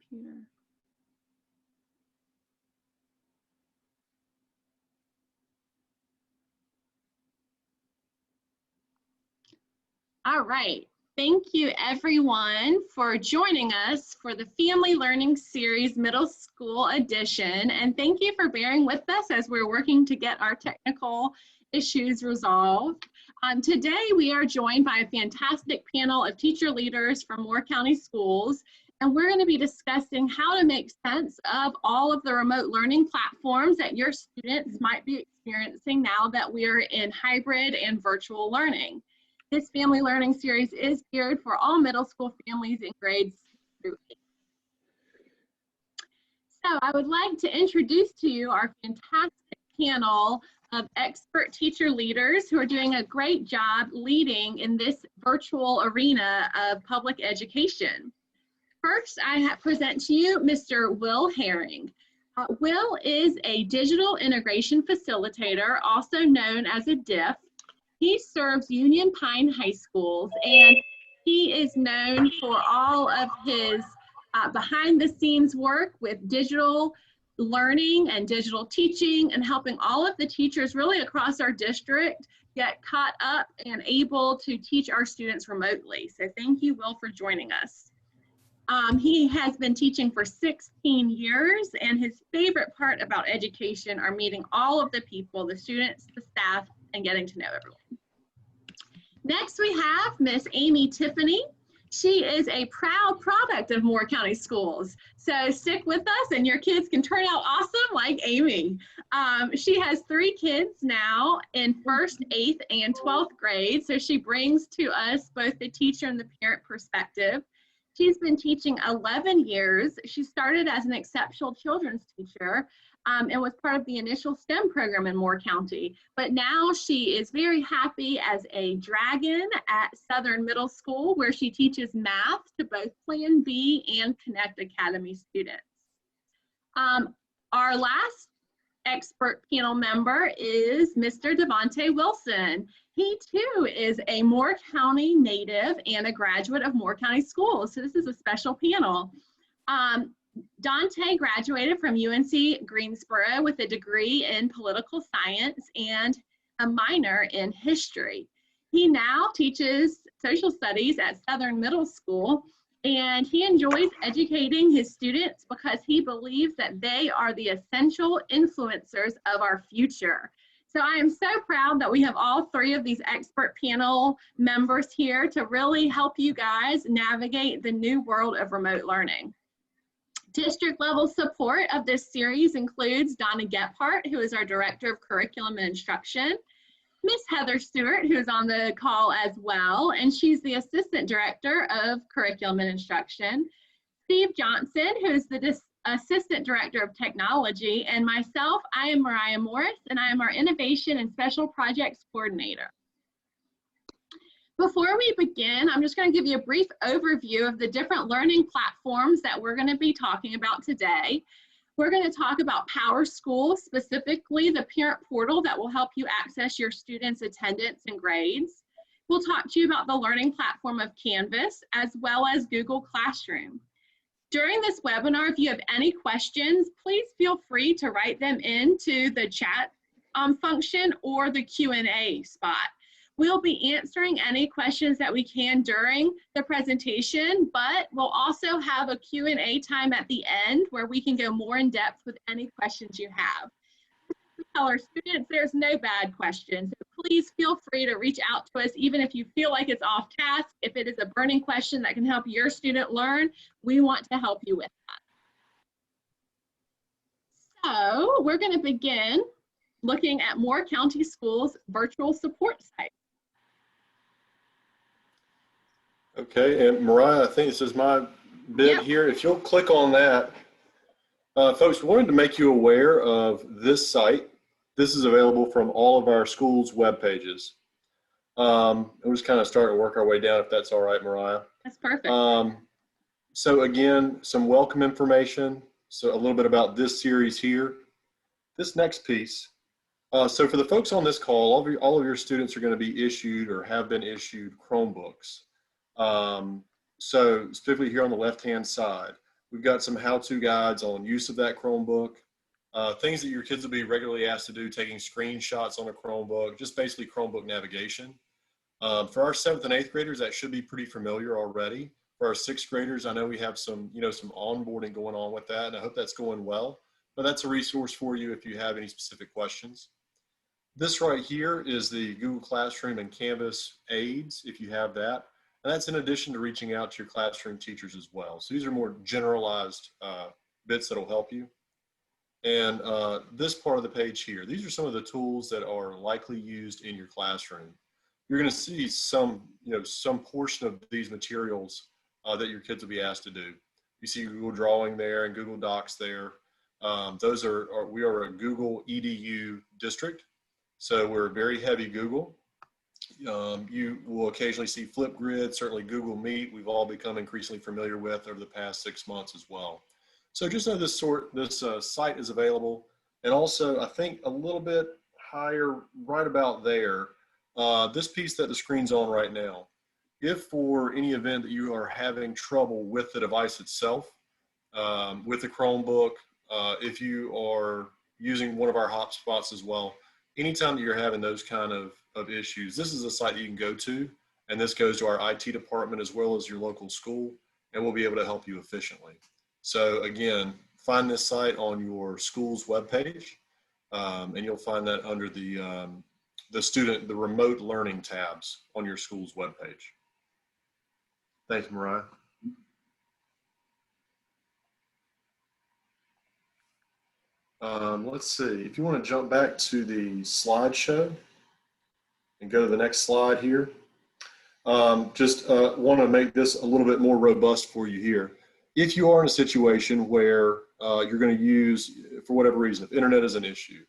computer. All right. Thank you everyone for joining us for the Family Learning Series Middle School Edition. And thank you for bearing with us as we're working to get our technical issues resolved. Today we are joined by a fantastic panel of teacher leaders from Moore County Schools. And we're going to be discussing how to make sense of all of the remote learning platforms that your students might be experiencing now that we're in hybrid and virtual learning. This Family Learning Series is geared for all middle school families in grades 6 through 8. So I would like to introduce to you our fantastic panel of expert teacher leaders who are doing a great job leading in this virtual arena of public education. First, I present to you Mr. Will Herring. Will is a digital integration facilitator, also known as a DIF. He serves Union Pine High Schools, and he is known for all of his behind-the-scenes work with digital learning and digital teaching and helping all of the teachers really across our district get caught up and able to teach our students remotely. So thank you, Will, for joining us. He has been teaching for 16 years, and his favorite part about education are meeting all of the people, the students, the staff, and getting to know everyone. Next, we have Miss Amy Tiffany. She is a proud product of Moore County Schools. So stick with us and your kids can turn out awesome like Amy. She has 3 kids now in 1st, 8th, and 12th grade. So she brings to us both the teacher and the parent perspective. She's been teaching 11 years. She started as an exceptional children's teacher and was part of the initial STEM program in Moore County. But now she is very happy as a dragon at Southern Middle School, where she teaches math to both Plan B and Connect Academy students. Our last expert panel member is Mr. Devontae Wilson. He too is a Moore County native and a graduate of Moore County Schools. So this is a special panel. Dante graduated from UNC Greensboro with a degree in political science and a minor in history. He now teaches social studies at Southern Middle School, and he enjoys educating his students because he believes that they are the essential influencers of our future. So I am so proud that we have all 3 of these expert panel members here to really help you guys navigate the new world of remote learning. District level support of this series includes Donna Gephardt, who is our Director of Curriculum and Instruction, Miss Heather Stewart, who's on the call as well, and she's the Assistant Director of Curriculum and Instruction, Steve Johnson, who's the Assistant Director of Technology, and myself, I am Mariah Morris, and I am our Innovation and Special Projects Coordinator. Before we begin, I'm just going to give you a brief overview of the different learning platforms that we're going to be talking about today. We're going to talk about PowerSchool, specifically the parent portal that will help you access your students' attendance and grades. We'll talk to you about the learning platform of Canvas, as well as Google Classroom. During this webinar, if you have any questions, please feel free to write them into the chat function or the Q&A spot. We'll be answering any questions that we can during the presentation, but we'll also have a Q&A time at the end where we can go more in depth with any questions you have. We tell our students there's no bad questions. So please feel free to reach out to us even if you feel like it's off task. If it is a burning question that can help your student learn, we want to help you with that. So we're going to begin looking at Moore County Schools virtual support site. Okay, and Mariah, I think this is my bit here. If you'll click on that, folks, we wanted to make you aware of this site. This is available from all of our schools' web pages. We'll just kind of start and work our way down if that's all right, Mariah. That's perfect. So again, some welcome information. So a little bit about this series here. This next piece. So for the folks on this call, all of your students are going to be issued or have been issued Chromebooks. So specifically here on the left-hand side, We've got some how-to guides on use of that Chromebook, things that your kids will be regularly asked to do, taking screenshots on a Chromebook, just basically Chromebook navigation. For our 7th and 8th graders, that should be pretty familiar already. For our 6th graders, I know we have some, some onboarding going on with that, and I hope that's going well. But that's a resource for you if you have any specific questions. This right here is the Google Classroom and Canvas aids, if you have that. And that's in addition to reaching out to your classroom teachers as well. So these are more generalized bits that'll help you. And this part of the page here, these are some of the tools that are likely used in your classroom. You're going to see some portion of these materials that your kids will be asked to do. You see Google Drawing there and Google Docs there. We are a Google EDU district, so we're very heavy Google. You will occasionally see Flipgrid, certainly Google Meet, we've all become increasingly familiar with over the past 6 months as well. So just know this site is available. And also, I think a little bit higher, right about there, this piece that the screen's on right now, if for any event that you are having trouble with the device itself, with the Chromebook, if you are using one of our hotspots as well, anytime that you're having those kind of issues, this is a site that you can go to, and this goes to our IT department as well as your local school, and we'll be able to help you efficiently. So again, find this site on your school's webpage, and you'll find that under the remote learning tabs on your school's webpage. Thank you, Mariah. Let's see, if you want to jump back to the slideshow and go to the next slide here. Just want to make this a little bit more robust for you here. If you are in a situation where you're going to use, for whatever reason, if internet is an issue,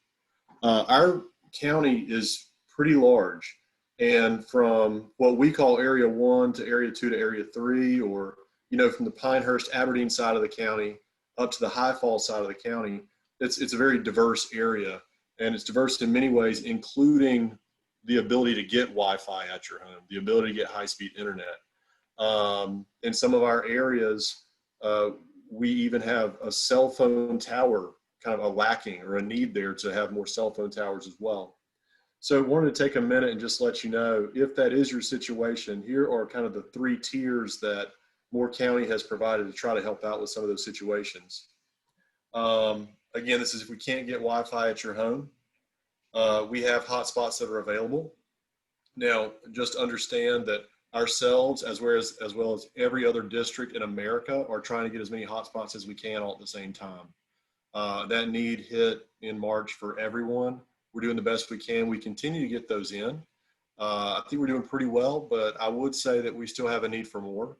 our county is pretty large. And from what we call Area 1 to Area 2 to Area 3, or, from the Pinehurst, Aberdeen side of the county up to the High Falls side of the county, it's a very diverse area. And it's diverse in many ways, including the ability to get Wi-Fi at your home, the ability to get high-speed internet. In some of our areas, we even have a cell phone tower, kind of a lacking or a need there to have more cell phone towers as well. So I wanted to take a minute and just let you know, if that is your situation, here are kind of the 3 tiers that Moore County has provided to try to help out with some of those situations. Again, this is if we can't get Wi-Fi at your home. We have hotspots that are available. Now, just understand that ourselves, as well as every other district in America, are trying to get as many hotspots as we can all at the same time. That need hit in March for everyone. We're doing the best we can. We continue to get those in. I think we're doing pretty well, but I would say that we still have a need for more.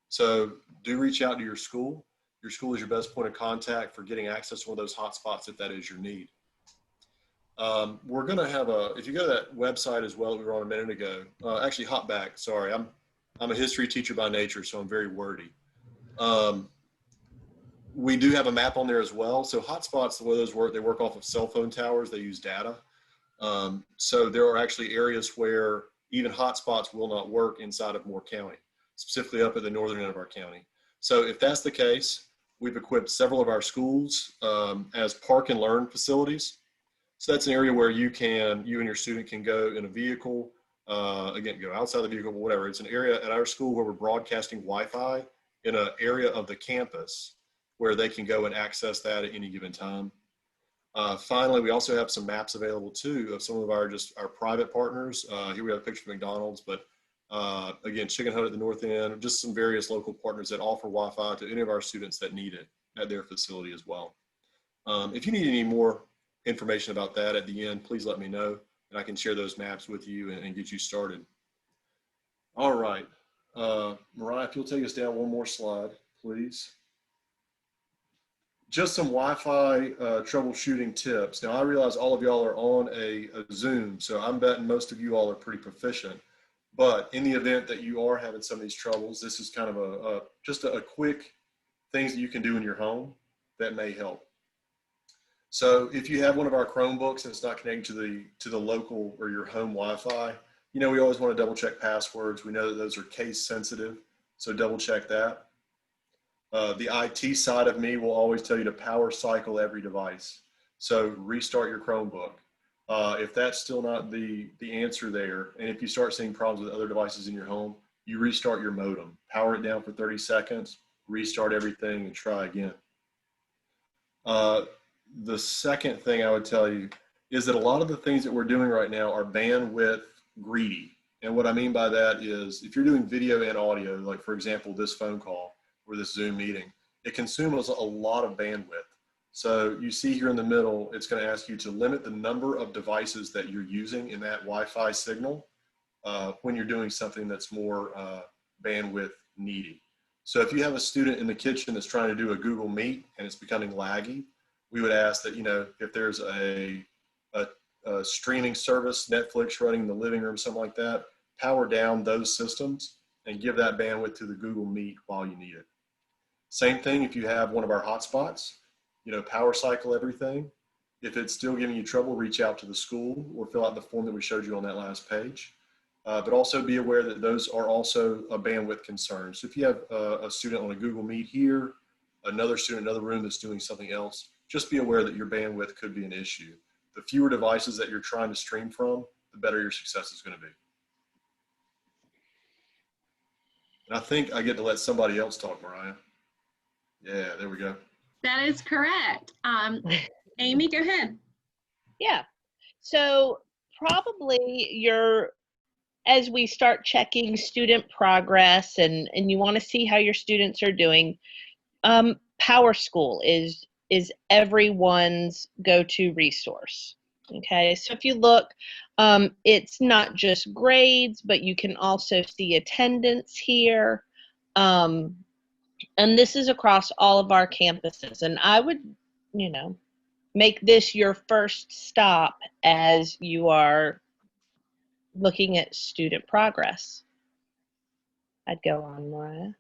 So do reach out to your school. Your school is your best point of contact for getting access to one of those hotspots if that is your need. We're going to have if you go to that website as well that we were on a minute ago, actually hop back, sorry, I'm a history teacher by nature, so I'm very wordy. We do have a map on there as well. So hotspots, the way those work, they work off of cell phone towers, they use data. So there are actually areas where even hotspots will not work inside of Moore County, specifically up at the northern end of our county. So if that's the case, we've equipped several of our schools as park and learn facilities. So that's an area where you and your student can go in a vehicle, again, go outside the vehicle, but whatever. It's an area at our school where we're broadcasting Wi-Fi in an area of the campus where they can go and access that at any given time. Finally, we also have some maps available too of some of our private partners. Here we have a picture of McDonald's, but again, Chicken Hut at the north end, just some various local partners that offer Wi-Fi to any of our students that need it at their facility as well. If you need any more information about that at the end, please let me know, and I can share those maps with you and get you started. All right, Mariah, if you'll take us down one more slide, please. Just some Wi-Fi troubleshooting tips. Now, I realize all of y'all are on a Zoom, so I'm betting most of you all are pretty proficient. But in the event that you are having some of these troubles, this is kind of just a quick things that you can do in your home that may help. So if you have one of our Chromebooks and it's not connecting to the local or your home Wi-Fi, we always want to double check passwords. We know that those are case sensitive, so double check that. The IT side of me will always tell you to power cycle every device. So restart your Chromebook. If that's still not the answer there, and if you start seeing problems with other devices in your home, you restart your modem, power it down for 30 seconds, restart everything, and try again. The second thing I would tell you is that a lot of the things that we're doing right now are bandwidth greedy. And what I mean by that is if you're doing video and audio, like for example, this phone call or this Zoom meeting, it consumes a lot of bandwidth. So you see here in the middle, it's going to ask you to limit the number of devices that you're using in that Wi-Fi signal when you're doing something that's more bandwidth needy. So if you have a student in the kitchen that's trying to do a Google Meet and it's becoming laggy, we would ask that, you know, if there's a streaming service, Netflix running in the living room, something like that, power down those systems and give that bandwidth to the Google Meet while you need it. Same thing if you have one of our hotspots, you know, power cycle everything. If it's still giving you trouble, reach out to the school or fill out the form that we showed you on that last page. But also be aware that those are also a bandwidth concern. So if you have a student on a Google Meet here, another student in another room that's doing something else, just be aware that your bandwidth could be an issue. The fewer devices that you're trying to stream from, the better your success is going to be. And I think I get to let somebody else talk, Mariah. Yeah, there we go. That is correct. Amy, go ahead. Yeah. So probably as we start checking student progress and you want to see how your students are doing, PowerSchool is everyone's go-to resource. Okay, so if you look, it's not just grades, but you can also see attendance here. And this is across all of our campuses. And I would, you know, make this your first stop as you are looking at student progress. I'd go on, Mariah.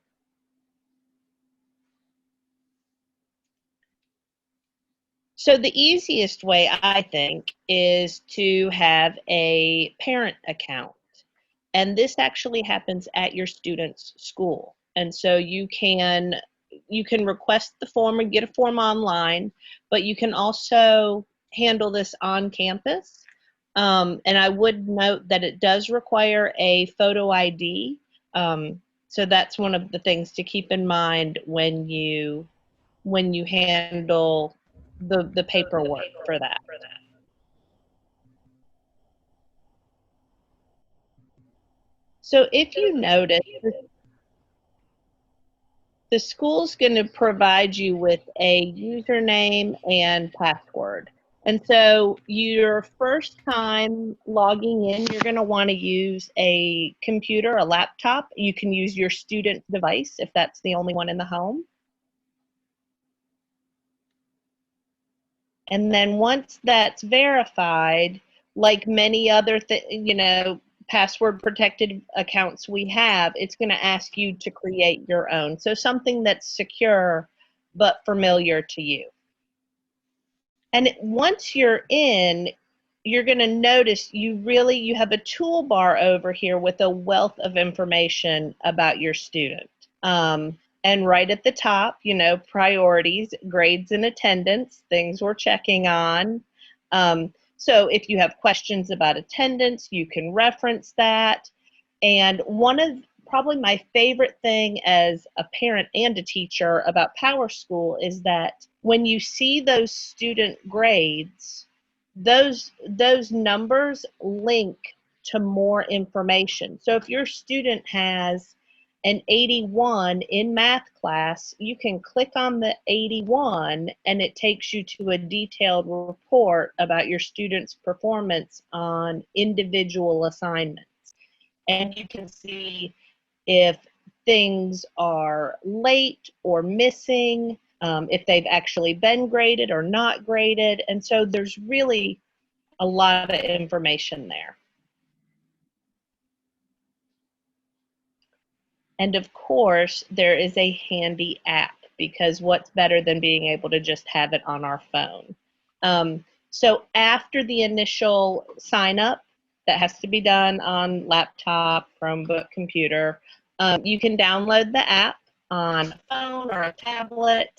So the easiest way, I think, is to have a parent account. And this actually happens at your student's school. And so you can request the form and get a form online, but you can also handle this on campus. And I would note that it does require a photo ID. So that's one of the things to keep in mind when you handle the paperwork for that. So if you notice, the school's going to provide you with a username and password. And so your first time logging in, you're going to want to use a computer, a laptop. You can use your student device if that's the only one in the home. And then once that's verified, like many other password protected accounts we have, it's going to ask you to create your own. So something that's secure but familiar to you. And once you're in, you're going to notice you have a toolbar over here with a wealth of information about your student. And right at the top, you know, priorities, grades and attendance, things we're checking on. So if you have questions about attendance, you can reference that. And one of probably my favorite thing as a parent and a teacher about PowerSchool is that when you see those student grades, those numbers link to more information. So if your student has an 81 in math class, you can click on the 81 and it takes you to a detailed report about your student's performance on individual assignments. And you can see if things are late or missing, if they've actually been graded or not graded. And so there's really a lot of information there. And of course, there is a handy app, because what's better than being able to just have it on our phone? So after the initial sign up, that has to be done on laptop, Chromebook, computer, you can download the app. on a phone or a tablet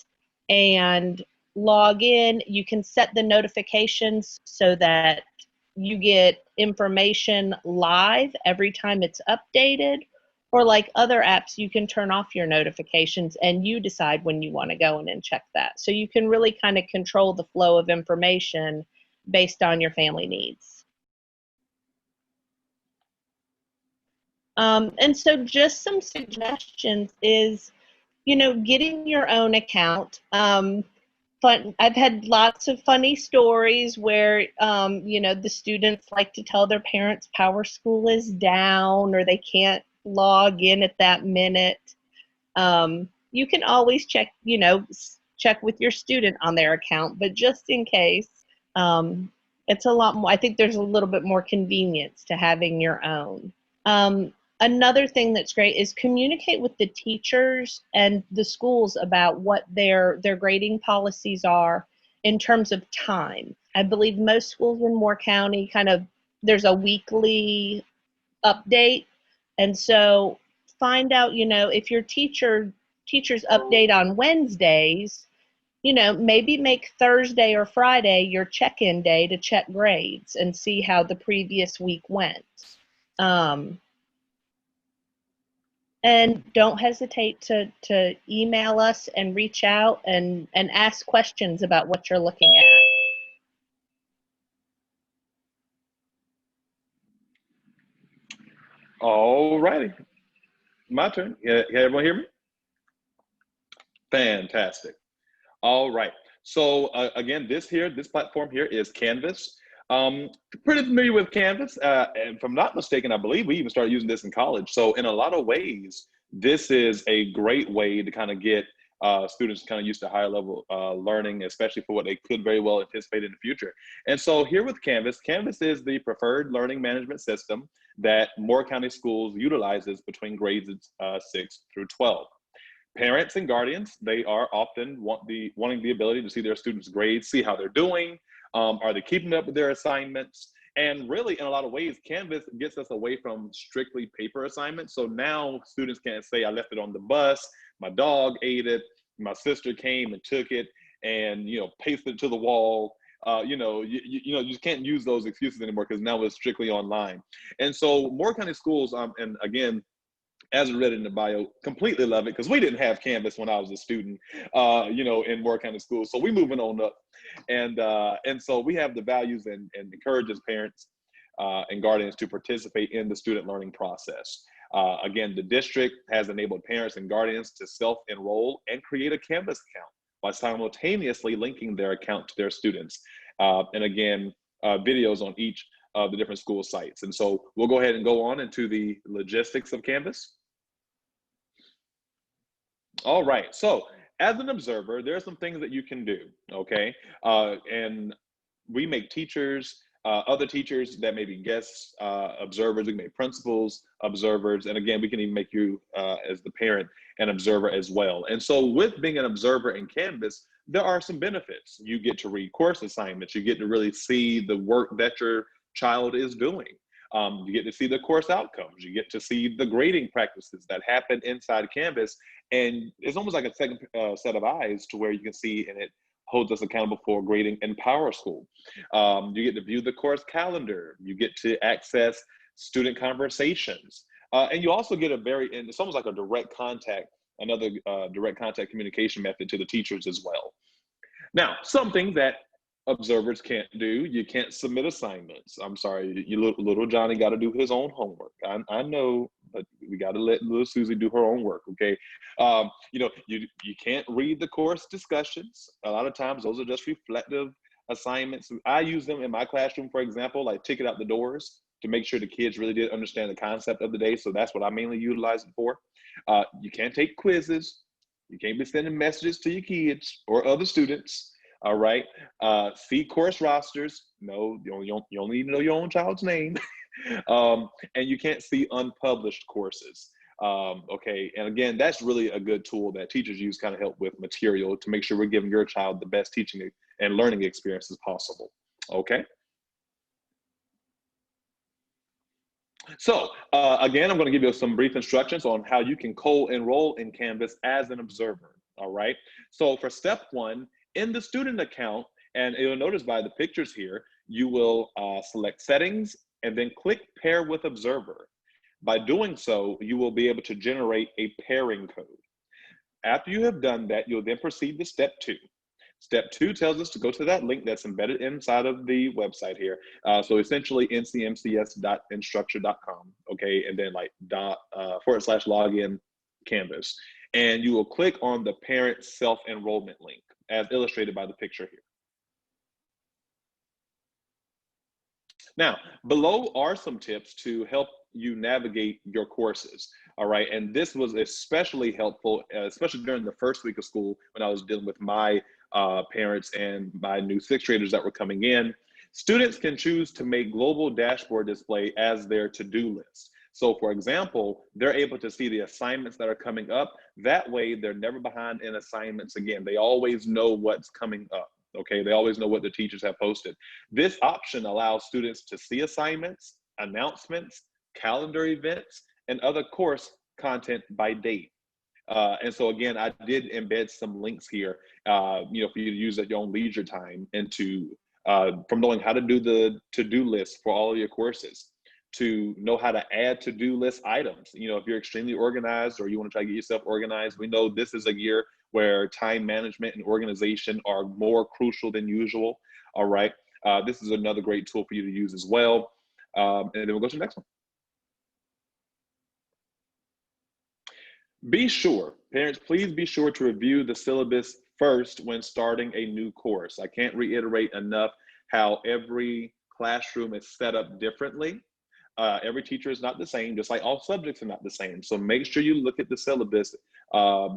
and log in. You can set the notifications so that you get information live every time it's updated, or like other apps, you can turn off your notifications and you decide when you want to go in and check that. So you can really kind of control the flow of information based on your family needs. And so just some suggestions is, you know, getting your own account. I've had lots of funny stories where, you know, the students like to tell their parents PowerSchool is down or they can't log in at that minute. You can always check, you know, check with your student on their account, but just in case, it's a lot more, I think there's a little bit more convenience to having your own. Another thing that's great is communicate with the teachers and the schools about what their grading policies are in terms of time. I believe most schools in Moore County there's a weekly update. And so find out, you know, if your teachers update on Wednesdays, you know, maybe make Thursday or Friday your check-in day to check grades and see how the previous week went. And don't hesitate to email us and reach out and ask questions about what you're looking at. All righty. My turn. Can everyone hear me? Fantastic. All right. So again, this platform here is Canvas. Pretty familiar with Canvas. And if I'm not mistaken, I believe we even started using this in college. So in a lot of ways, this is a great way to kind of get students kind of used to higher level learning, especially for what they could very well anticipate in the future. And so here with Canvas, Canvas is the preferred learning management system that Moore County Schools utilizes between grades 6 through 12. Parents and guardians, they are often wanting the ability to see their students' grades, see how they're doing. Are they keeping up with their assignments? And really, in a lot of ways, Canvas gets us away from strictly paper assignments. So now students can't say, I left it on the bus, my dog ate it, my sister came and took it, and pasted it to the wall. You just can't use those excuses anymore because now it's strictly online. And so Moore County Schools, and again, as I read in the bio, completely love it because we didn't have Canvas when I was a student, in Moore County Schools. So we moving on up, and so we have the values and encourages parents and guardians to participate in the student learning process. Again, the district has enabled parents and guardians to self-enroll and create a Canvas account by simultaneously linking their account to their students. And again, videos on each of the different school sites. And so we'll go ahead and go on into the logistics of Canvas. All right, so as an observer, there are some things that you can do, okay? And we make teachers, other teachers that may be guests, observers, we can make principals, observers, and again, we can even make you as the parent an observer as well. And so with being an observer in Canvas, there are some benefits. You get to read course assignments, you get to really see the work that your child is doing. You get to see the course outcomes. You get to see the grading practices that happen inside Canvas. And it's almost like a second set of eyes to where you can see, and it holds us accountable for grading in PowerSchool. You get to view the course calendar. You get to access student conversations. And you also get and it's almost like a direct contact, another direct contact communication method to the teachers as well. Now, something that observers can't do, you can't submit assignments. I'm sorry, little Johnny got to do his own homework. I know, but we got to let little Susie do her own work, okay? You can't read the course discussions. A lot of times those are just reflective assignments. I use them in my classroom, for example, like ticket out the doors to make sure the kids really did understand the concept of the day. So that's what I mainly utilize it for. You can't take quizzes. You can't be sending messages to your kids or other students. All right. See course rosters. No, you only need to know your own child's name. And you can't see unpublished courses. Okay. And again, that's really a good tool that teachers use kind of help with material to make sure we're giving your child the best teaching and learning experiences possible. Okay. So again, I'm going to give you some brief instructions on how you can co-enroll in Canvas as an observer. All right. So for step one, in the student account, and you'll notice by the pictures here, you will select settings and then click pair with observer. By doing so, you will be able to generate a pairing code. After you have done that, you'll then proceed to step two. Step two tells us to go to that link that's embedded inside of the website here. So essentially ncmcs.instructure.com, okay, and then like /login Canvas. And you will click on the parent self-enrollment link as illustrated by the picture here. Now, below are some tips to help you navigate your courses, all right? And this was especially helpful, especially during the first week of school when I was dealing with my parents and my new sixth graders that were coming in. Students can choose to make global dashboard display as their to-do list. So for example, they're able to see the assignments that are coming up. That way they're never behind in assignments again. They always know what's coming up. Okay, they always know what the teachers have posted. This option allows students to see assignments, announcements, calendar events, and other course content by date. And so again, I did embed some links here, you know, for you to use at your own leisure time, and to from knowing how to do the to-do list for all of your courses, to know how to add to-do list items. You know, if you're extremely organized or you want to try to get yourself organized, we know this is a year where time management and organization are more crucial than usual. All right, this is another great tool for you to use as well. And then we'll go to the next one. Be sure, parents, please be sure to review the syllabus first when starting a new course. I can't reiterate enough how every classroom is set up differently. Every teacher is not the same, just like all subjects are not the same. So make sure you look at the syllabus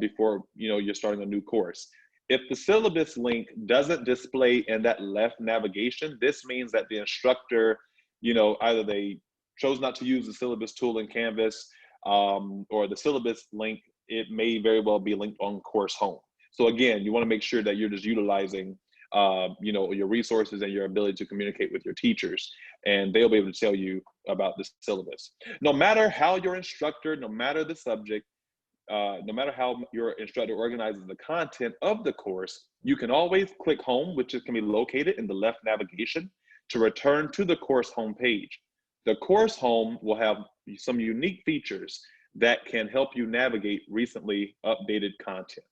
before you're starting a new course. If the syllabus link doesn't display in that left navigation, this means that the instructor, either they chose not to use the syllabus tool in Canvas, or the syllabus link, it may very well be linked on course home. So again, you want to make sure that you're just utilizing your resources and your ability to communicate with your teachers, and they'll be able to tell you about the syllabus. No matter how your instructor, no matter the subject, no matter how your instructor organizes the content of the course, you can always click home, which can be located in the left navigation, to return to the course home page. The course home will have some unique features that can help you navigate recently updated content.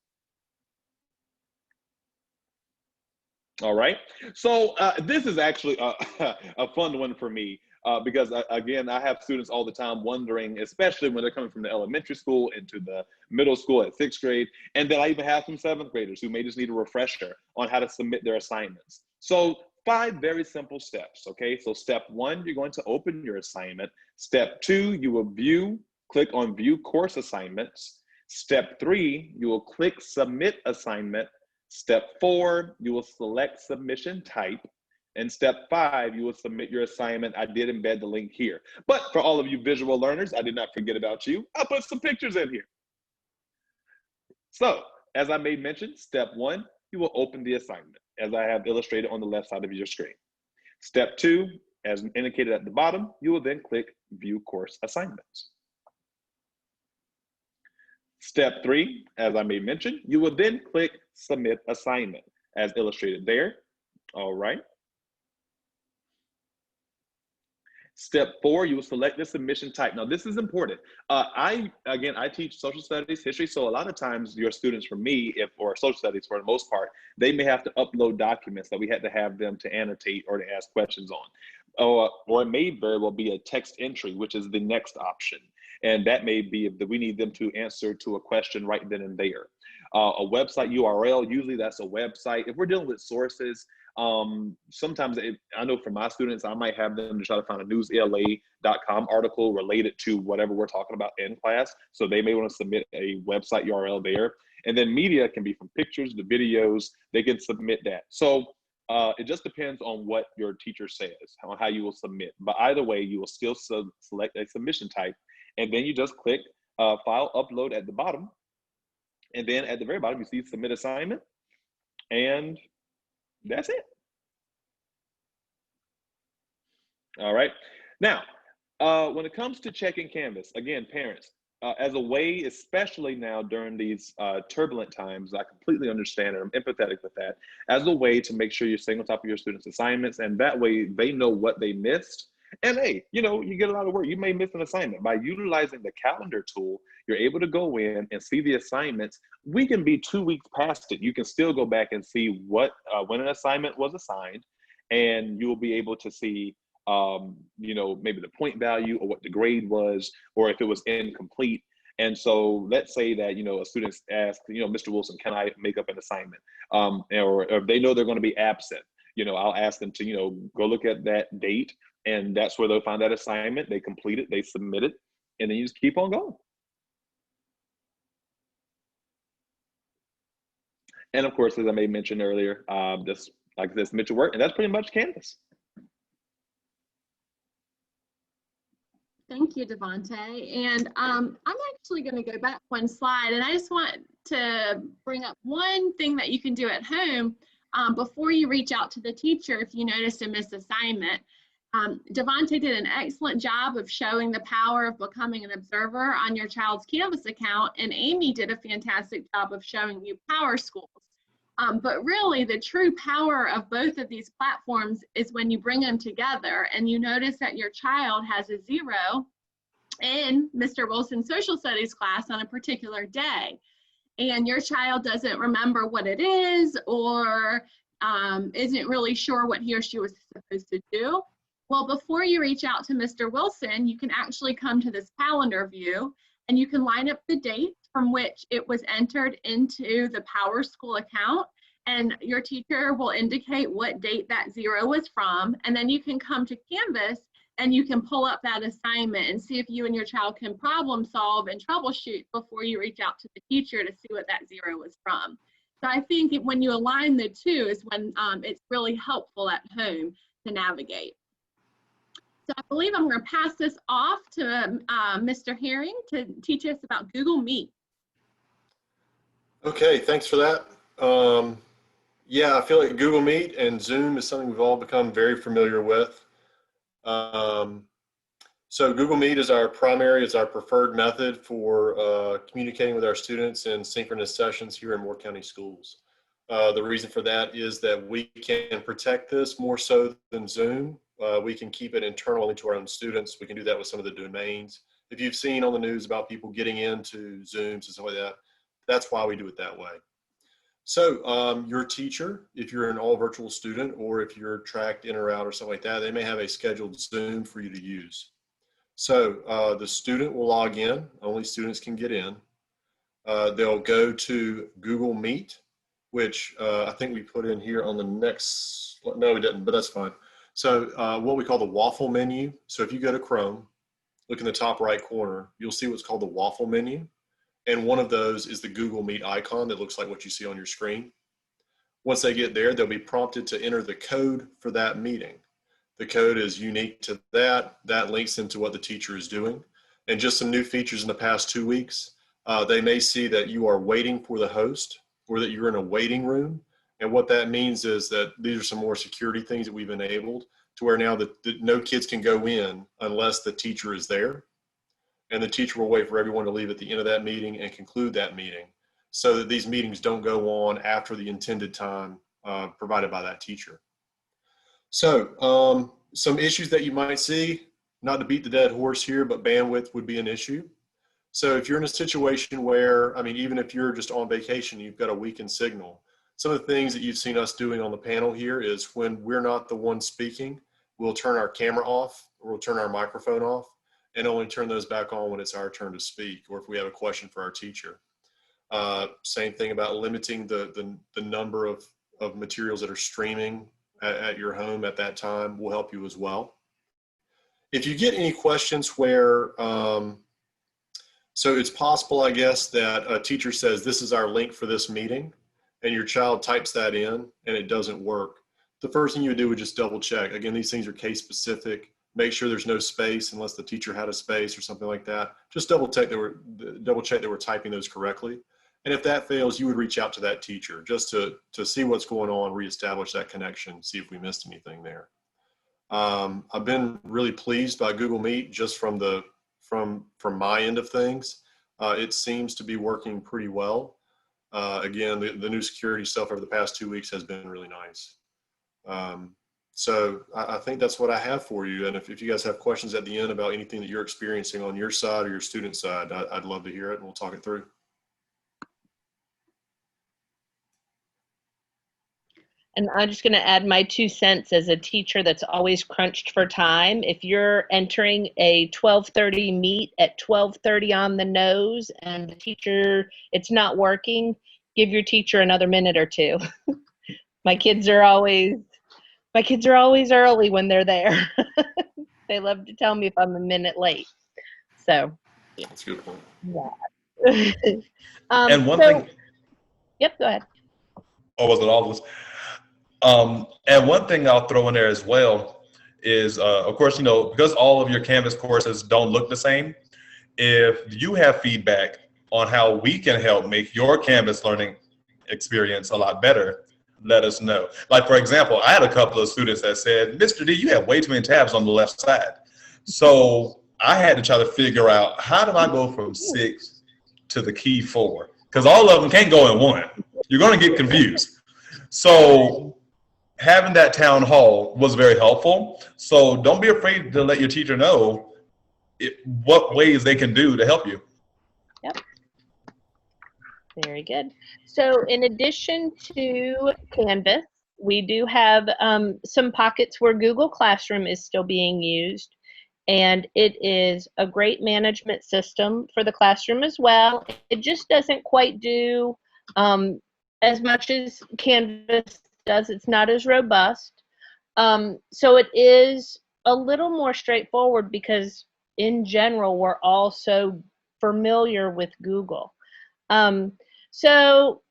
All right, so this is actually a fun one for me because again, I have students all the time wondering, especially when they're coming from the elementary school into the middle school at 6th grade, and then I even have some 7th graders who may just need a refresher on how to submit their assignments. So 5 very simple steps, okay? So step 1, you're going to open your assignment. Step 2, you will click on View Course Assignments. Step 3, you will click Submit Assignment. Step 4, you will select submission type. And step 5, you will submit your assignment. I did embed the link here. But for all of you visual learners, I did not forget about you. I'll put some pictures in here. So, as I made mention, step 1, you will open the assignment, as I have illustrated on the left side of your screen. Step 2, as indicated at the bottom, you will then click View Course Assignments. Step 3, as I made mention, you will then click Submit Assignment, as illustrated there. All right. Step 4, you will select the submission type. Now, this is important. I teach social studies, history, so a lot of times your students from me, or social studies for the most part, they may have to upload documents that we had to have them to annotate or to ask questions on. Or it may very well be a text entry, which is the next option. And that may be if we need them to answer to a question right then and there. A website URL, usually that's a website. If we're dealing with sources, sometimes I know for my students, I might have them to try to find a newsela.com article related to whatever we're talking about in class. So they may want to submit a website URL there. And then media can be from pictures to videos, they can submit that. So it just depends on what your teacher says, on how you will submit. But either way, you will still select a submission type, and then you just click File Upload at the bottom. And then at the very bottom, you see Submit Assignment, and that's it. All right. Now, When it comes to checking Canvas, again, parents, as a way, especially now during these turbulent times, I completely understand and I'm empathetic with that, as a way to make sure you're staying on top of your students' assignments, and that way they know what they missed. And hey, you know, you get a lot of work. You may miss an assignment. By utilizing the calendar tool, you're able to go in and see the assignments. We can be 2 weeks past it. You can still go back and see what when an assignment was assigned, and you'll be able to see you know, maybe the point value or what the grade was, or if it was incomplete. And so let's say that, you know, a student asks, you know, Mr. Wilson, can I make up an assignment? Or if they know they're going to be absent, you know, I'll ask them to, you know, go look at that date, and that's where they'll find that assignment. They complete it, they submit it, and then you just keep on going. And of course, as I may mention earlier, just like this Mitchell work, and that's pretty much Canvas. Thank you, Devontae. And I'm actually going to go back one slide, and I just want to bring up one thing that you can do at home before you reach out to the teacher if you notice a missed assignment. Devontae did an excellent job of showing the power of becoming an observer on your child's Canvas account, and Amy did a fantastic job of showing you PowerSchool. But really, the true power of both of these platforms is when you bring them together and you notice that your child has a 0 in Mr. Wilson's social studies class on a particular day, and your child doesn't remember what it is, or isn't really sure what he or she was supposed to do. Well, before you reach out to Mr. Wilson, you can actually come to this calendar view, and you can line up the date from which it was entered into the PowerSchool account, and your teacher will indicate what date that 0 was from, and then you can come to Canvas and you can pull up that assignment and see if you and your child can problem solve and troubleshoot before you reach out to the teacher to see what that 0 was from. So I think when you align the two is when it's really helpful at home to navigate. So I believe I'm going to pass this off to Mr. Herring to teach us about Google Meet. Okay, thanks for that. Yeah, I feel like Google Meet and Zoom is something we've all become very familiar with. So Google Meet is our preferred method for communicating with our students in synchronous sessions here in Moore County Schools. The reason for that is that we can protect this more so than Zoom. We can keep it internal to our own students. We can do that with some of the domains. If you've seen on the news about people getting into Zooms and stuff like that, that's why we do it that way. So your teacher, if you're an all virtual student, or if you're tracked in or out or something like that, they may have a scheduled Zoom for you to use. So the student will log in, only students can get in. They'll go to Google Meet, which I think we put in here on the next, no we didn't, but that's fine. So what we call the waffle menu. So if you go to Chrome, look in the top right corner, you'll see what's called the waffle menu. And one of those is the Google Meet icon that looks like what you see on your screen. Once they get there, they'll be prompted to enter the code for that meeting. The code is unique to that. That links into what the teacher is doing. And just some new features in the past 2 weeks. They may see that you are waiting for the host, or that you're in a waiting room. And what that means is that these are some more security things that we've enabled to where now that no kids can go in unless the teacher is there. And the teacher will wait for everyone to leave at the end of that meeting and conclude that meeting, so that these meetings don't go on after the intended time provided by that teacher. So some issues that you might see, not to beat the dead horse here, but bandwidth would be an issue. So if you're in a situation where, I mean, even if you're just on vacation, you've got a weakened signal. Some of the things that you've seen us doing on the panel here is when we're not the one speaking, we'll turn our camera off, or we'll turn our microphone off, and only turn those back on when it's our turn to speak, or if we have a question for our teacher. Same thing about limiting the number of materials that are streaming at your home at that time will help you as well. If you get any questions where, so it's possible, I guess, that a teacher says, this is our link for this meeting, and your child types that in and it doesn't work. The first thing you would do would just double check. Again, these things are case specific. Make sure there's no space unless the teacher had a space or something like that. Just double check that we're typing those correctly. And if that fails, you would reach out to that teacher just to see what's going on, reestablish that connection, see if we missed anything there. I've been really pleased by Google Meet just from my end of things. It seems to be working pretty well. Again, the new security stuff over the past 2 weeks has been really nice. So I think that's what I have for you. And if you guys have questions at the end about anything that you're experiencing on your side or your student side, I'd love to hear it, and we'll talk it through. And I'm just going to add my 2 cents as a teacher that's always crunched for time. If you're entering a 12:30 meet at 12:30 on the nose and the teacher, it's not working, give your teacher another minute or 2. My kids are always early when they're there. They love to tell me if I'm a minute late. So, yeah. That's a good point. Yeah. And one thing. Yep, go ahead. Or was it all of us? And one thing I'll throw in there as well is, of course, you know, because all of your Canvas courses don't look the same, if you have feedback on how we can help make your Canvas learning experience a lot better, let us know. Like, for example, I had a couple of students that said, Mr. D, you have way too many tabs on the left side. So I had to try to figure out, how do I go from 6 to the key 4? Because all of them can't go in one. You're going to get confused. So having that town hall was very helpful. So don't be afraid to let your teacher know what ways they can do to help you. Yep. Very good. So in addition to Canvas, we do have some pockets where Google Classroom is still being used. And it is a great management system for the classroom as well. It just doesn't quite do as much as Canvas does. It's not as robust. So it is a little more straightforward because in general, we're all so familiar with Google. So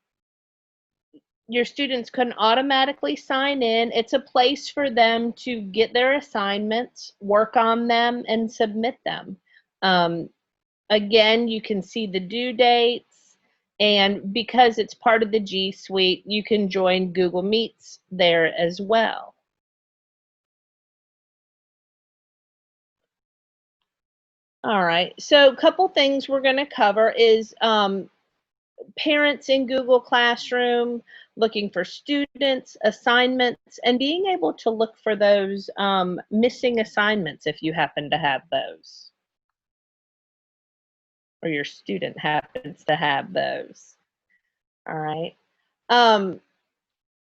your students can automatically sign in. It's a place for them to get their assignments, work on them, and submit them. Again, you can see the due dates. And because it's part of the G Suite, you can join Google Meets there as well. All right, so a couple things we're going to cover is parents in Google Classroom, looking for students, assignments, and being able to look for those missing assignments if you happen to have those, or your student happens to have those. All right.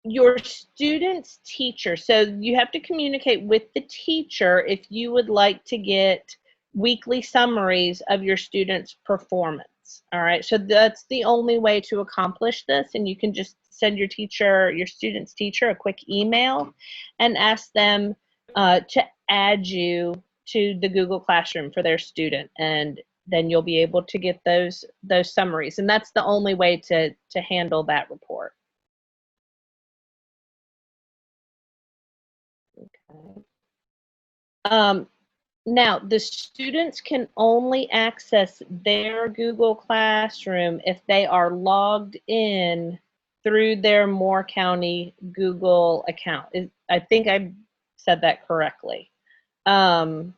Your student's teacher, so you have to communicate with the teacher if you would like to get weekly summaries of your student's performance. All right, so that's the only way to accomplish this, and you can just send your teacher, your student's teacher, a quick email and ask them to add you to the Google Classroom for their student, and then you'll be able to get those summaries, and that's the only way to handle that report. Okay. Now, the students can only access their Google Classroom if they are logged in through their Moore County Google account. I think I said that correctly. The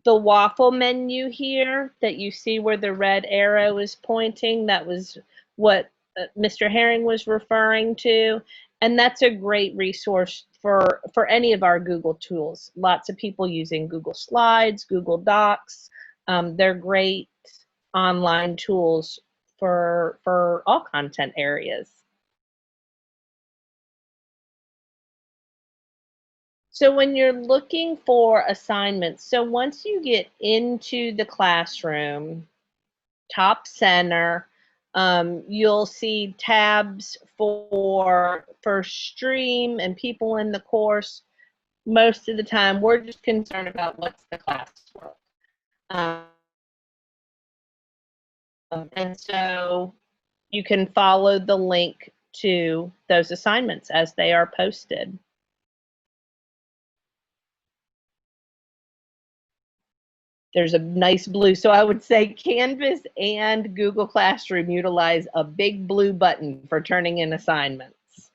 waffle menu here that you see where the red arrow is pointing, that was what Mr. Herring was referring to. And that's a great resource for any of our Google tools. Lots of people using Google Slides, Google Docs. They're great online tools for all content areas. So when you're looking for assignments, so once you get into the classroom, top center, you'll see tabs for stream and people in the course. Most of the time, we're just concerned about what's the classwork. And so you can follow the link to those assignments as they are posted. There's a nice blue. So I would say Canvas and Google Classroom utilize a big blue button for turning in assignments.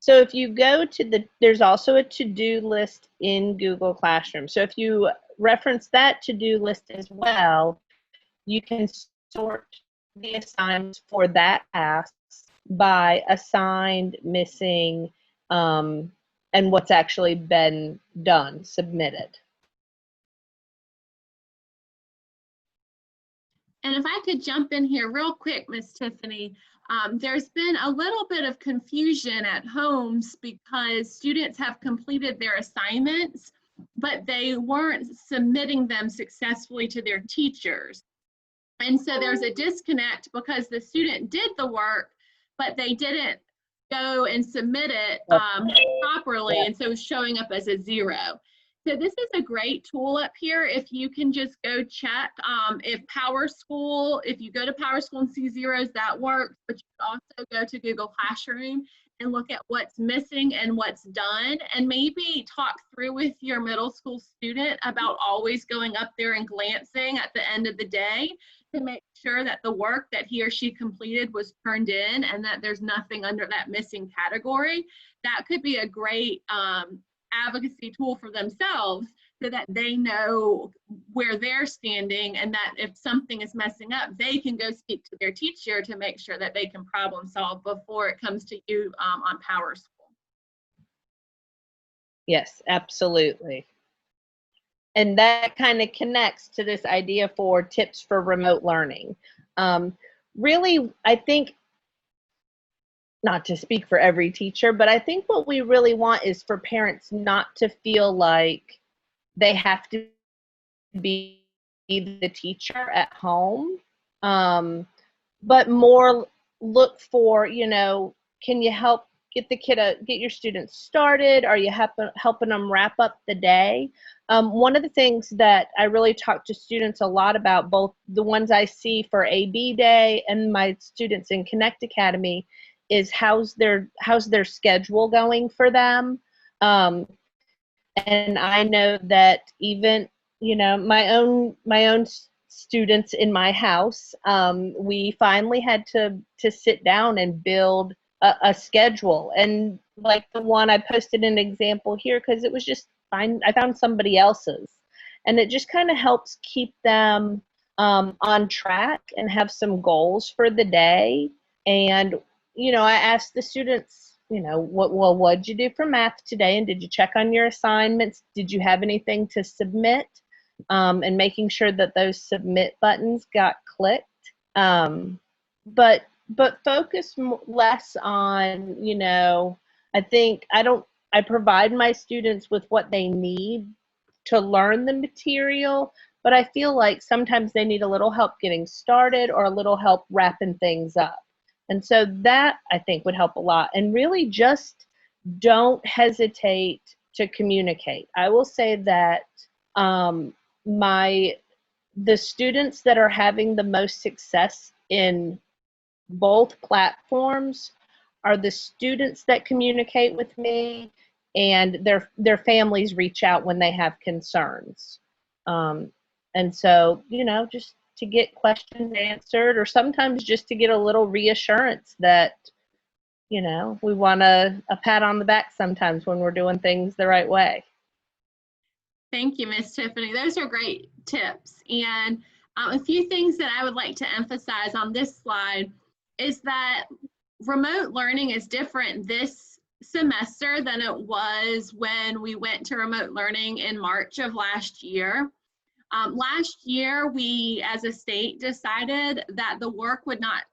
So if you go to there's also a to-do list in Google Classroom. So if you reference that to-do list as well, you can sort the assignments for that task by assigned, missing, and what's actually been done, submitted. And if I could jump in here real quick, Miss Tiffany, there's been a little bit of confusion at homes because students have completed their assignments, but they weren't submitting them successfully to their teachers. And so there's a disconnect because the student did the work, but they didn't go and submit it properly, and so it's showing up as a 0. So this is a great tool up here. If you can just go check if PowerSchool, if you go to PowerSchool and see zeros, that works, but you can also go to Google Classroom and look at what's missing and what's done, and maybe talk through with your middle school student about always going up there and glancing at the end of the day to make sure that the work that he or she completed was turned in and that there's nothing under that missing category. That could be a great advocacy tool for themselves so that they know where they're standing, and that if something is messing up, they can go speak to their teacher to make sure that they can problem solve before it comes to you on PowerSchool. Yes, absolutely. And that kind of connects to this idea for tips for remote learning. Really, I think, not to speak for every teacher, but I think what we really want is for parents not to feel like they have to be the teacher at home, but more look for, you know, can you help get your students started? Are you helping them wrap up the day? One of the things that I really talk to students a lot about, both the ones I see for AB Day and my students in Connect Academy, is how's their schedule going for them. And I know that even, you know, my own students in my house, we finally had to sit down and build a schedule, and like the one I posted an example here because it was just fine. I found somebody else's, and it just kind of helps keep them on track and have some goals for the day. And you know, I asked the students, you know, what'd you do for math today, and did you check on your assignments? Did you have anything to submit? And making sure that those submit buttons got clicked. But focus less on, you know, I think I provide my students with what they need to learn the material, but I feel like sometimes they need a little help getting started or a little help wrapping things up. And so that, I think, would help a lot. And really just don't hesitate to communicate. I will say that the students that are having the most success in both platforms are the students that communicate with me, and their families reach out when they have concerns. And so, you know, just to get questions answered, or sometimes just to get a little reassurance that, you know, we want a pat on the back sometimes when we're doing things the right way. Thank you, Miss Tiffany. Those are great tips. And a few things that I would like to emphasize on this slide is that remote learning is different this semester than it was when we went to remote learning in March of last year. Last year, we as a state decided that the work would not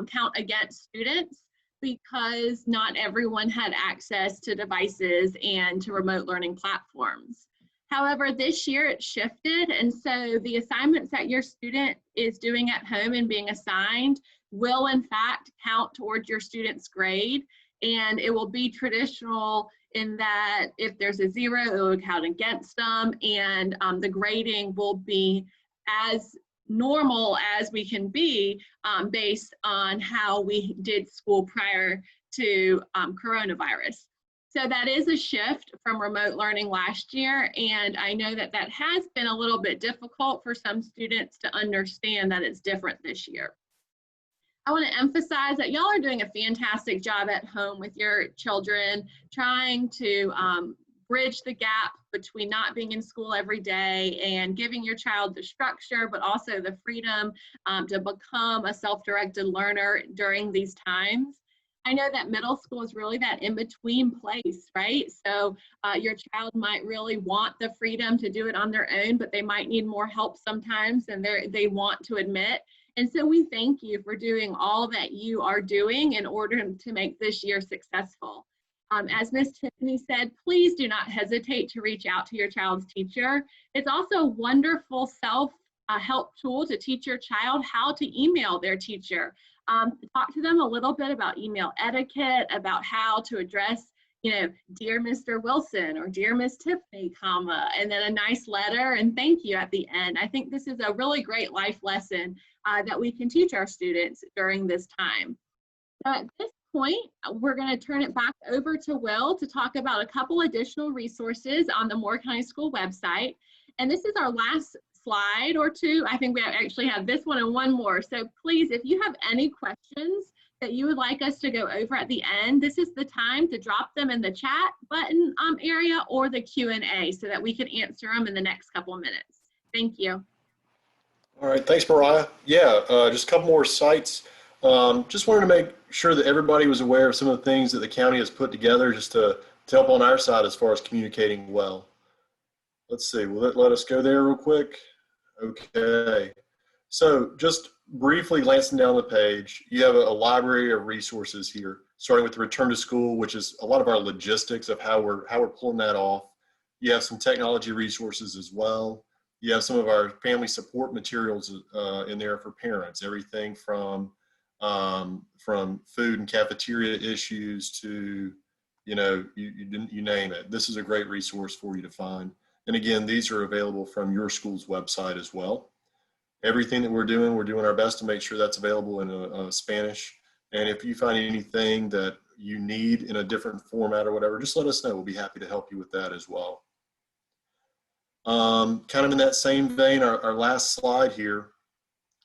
count against students because not everyone had access to devices and to remote learning platforms. However, this year it shifted, and so the assignments that your student is doing at home and being assigned will in fact count towards your student's grade, and it will be traditional in that if there's a 0, it will count against them, and the grading will be as normal as we can be based on how we did school prior to coronavirus. So that is a shift from remote learning last year, and I know that that has been a little bit difficult for some students to understand that it's different this year. I want to emphasize that y'all are doing a fantastic job at home with your children, trying to bridge the gap between not being in school every day and giving your child the structure, but also the freedom to become a self-directed learner during these times. I know that middle school is really that in-between place, right? So your child might really want the freedom to do it on their own, but they might need more help sometimes than they want to admit. And so we thank you for doing all that you are doing in order to make this year successful. As Ms. Tiffany said, please do not hesitate to reach out to your child's teacher. It's also a wonderful self-help tool to teach your child how to email their teacher. Talk to them a little bit about email etiquette, about how to address, dear Mr. Wilson or dear Miss Tiffany, comma, and then a nice letter and thank you at the end. I think this is a really great life lesson that we can teach our students during this time. So at this point, we're going to turn it back over to Will to talk about a couple additional resources on the Moore County School website. And this is our last slide or two. I think we actually have this one and one more. So please, if you have any questions that you would like us to go over at the end, this is the time to drop them in the chat button area or the Q&A so that we can answer them in the next couple of minutes. Thank you. All right, thanks, Mariah. Yeah, just a couple more sites. Just wanted to make sure that everybody was aware of some of the things that the county has put together just to help on our side as far as communicating well. Let's see, will it let us go there real quick? Okay, so just briefly glancing down the page, you have a library of resources here, starting with the return to school, which is a lot of our logistics of how we're pulling that off. You have some technology resources as well. You have some of our family support materials in there for parents, everything from food and cafeteria issues to, you name it. This is a great resource for you to find. And again, these are available from your school's website as well. Everything that we're doing our best to make sure that's available in Spanish. And if you find anything that you need in a different format or whatever, just let us know. We'll be happy to help you with that as well. Kind of in that same vein, our last slide here,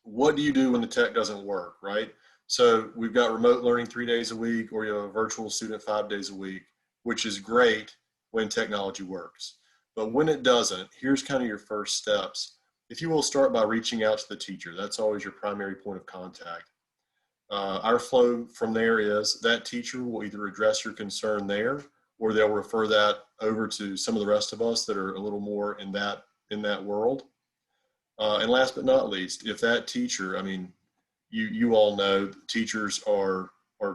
what do you do when the tech doesn't work, right? So we've got remote learning 3 days a week, or you have a virtual student 5 days a week, which is great when technology works. But when it doesn't, here's kind of your first steps. If you will, start by reaching out to the teacher. That's always your primary point of contact. Our flow from there is that teacher will either address your concern there, or they'll refer that over to some of the rest of us that are a little more in that world. And last but not least, if that teacher, I mean, you all know teachers are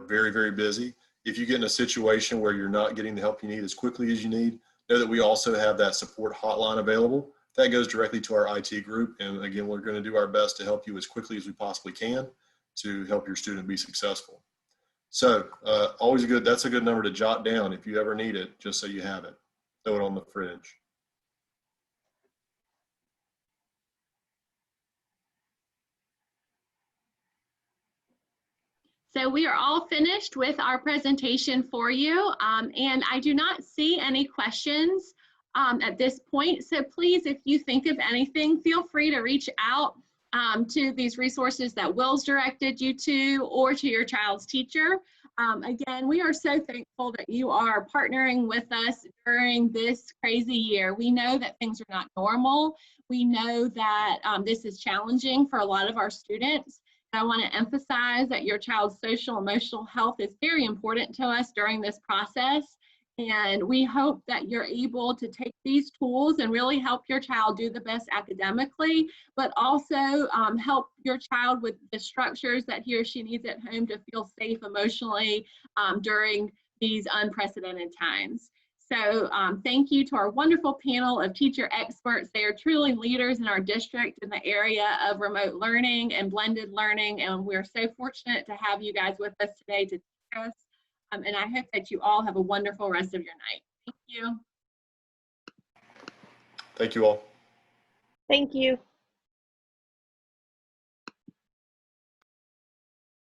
very, very busy. If you get in a situation where you're not getting the help you need as quickly as you need, know that we also have that support hotline available. That goes directly to our IT group. And again, we're going to do our best to help you as quickly as we possibly can to help your student be successful. So that's a good number to jot down if you ever need it, just so you have it. Throw it on the fridge. So we are all finished with our presentation for you, and I do not see any questions at this point. So please, if you think of anything, feel free to reach out to these resources that Will's directed you to, or to your child's teacher. Again, we are so thankful that you are partnering with us during this crazy year. We know that things are not normal. We know that this is challenging for a lot of our students. I want to emphasize that your child's social emotional health is very important to us during this process. And we hope that you're able to take these tools and really help your child do the best academically, but also help your child with the structures that he or she needs at home to feel safe emotionally during these unprecedented times. So thank you to our wonderful panel of teacher experts. They are truly leaders in our district in the area of remote learning and blended learning. And we're so fortunate to have you guys with us today to teach us. And I hope that you all have a wonderful rest of your night. Thank you. Thank you all. Thank you.